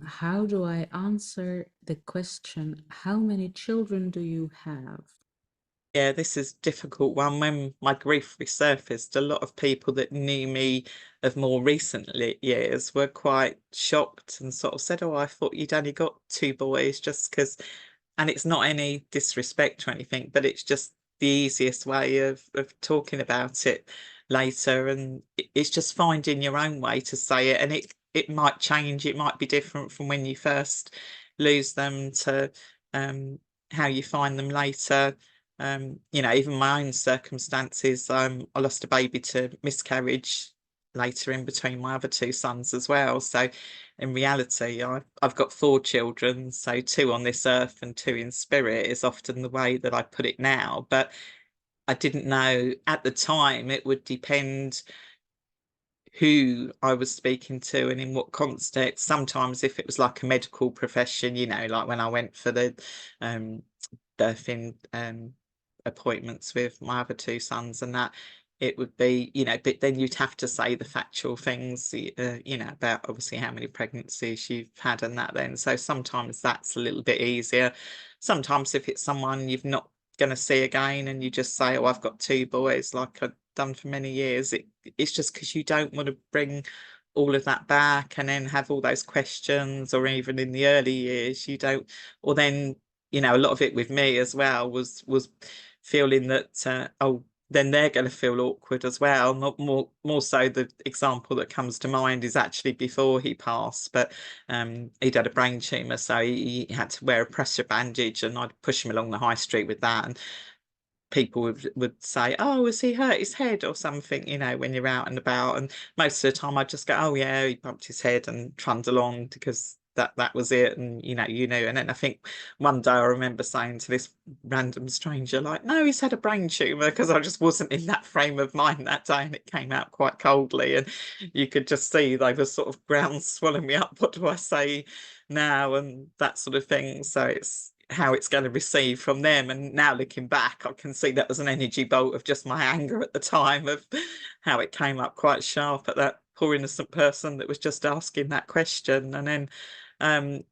How do I answer the question, how many children do you have? Yeah, this is a difficult one. When my grief resurfaced, a lot of people that knew me of more years were quite shocked and sort of said, "Oh, I thought you'd only got two boys," just because. And it's not any disrespect or anything, but it's just the easiest way of talking about it later, and it's just finding your own way to say it, and it might change. It might be different from when you first lose them to how you find them later. Even my own circumstances, I lost a baby to miscarriage later in between my other two sons as well. So in reality, I've got four children, so two on this earth and two in spirit is often the way that I put it now. But I didn't know at the time it would depend who I was speaking to and in what context. Sometimes if it was like a medical profession, like when I went for the um, birthing appointments with my other two sons and that, it would be, but then you'd have to say the factual things, about obviously how many pregnancies you've had and that then. So sometimes that's a little bit easier. Sometimes if it's someone you've not going to see again and you just say, "Oh, I've got two boys," like I've done for many years, it's just because you don't want to bring all of that back and then have all those questions, or even in the early years, you don't, or then, a lot of it with me as well was feeling that, oh, then they're going to feel awkward as well. Not more so the example that comes to mind is actually before he passed, but he'd had a brain tumor, so he had to wear a pressure bandage, and I'd push him along the high street with that, and people would say, "Oh, has he hurt his head or something?" When you're out and about, and most of the time I'd just go, "Oh yeah, he bumped his head," and trundle on because that was it, and And then I think one day I remember saying to this random stranger, like, "No, he's had a brain tumor," because I just wasn't in that frame of mind that day, and it came out quite coldly, and you could just see they were sort of ground swelling me up. What do I say now, and that sort of thing. So it's how it's going to receive from them. And now looking back, I can see that was an energy bolt of just my anger at the time, of how it came up quite sharp at that poor innocent person that was just asking that question. And then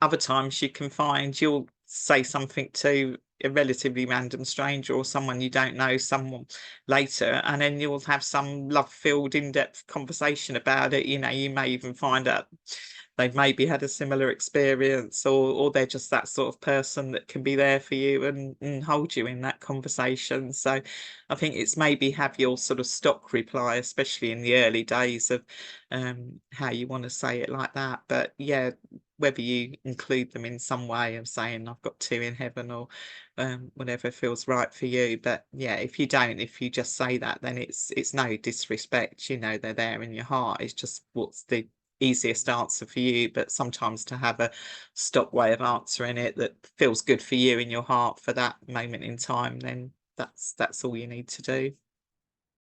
other times you can find you'll say something to a relatively random stranger or someone you don't know, someone later, and then you'll have some love-filled, in-depth conversation about it. You may even find out they've maybe had a similar experience, or they're just that sort of person that can be there for you and hold you in that conversation. So I think it's maybe have your sort of stock reply, especially in the early days of how you want to say it like that. But yeah, whether you include them in some way of saying I've got two in heaven, or whatever feels right for you. But yeah, if you don't, if you just say that, then it's no disrespect. They're there in your heart. It's just what's the easiest answer for you. But sometimes to have a stock way of answering it that feels good for you in your heart for that moment in time, then that's all you need to do.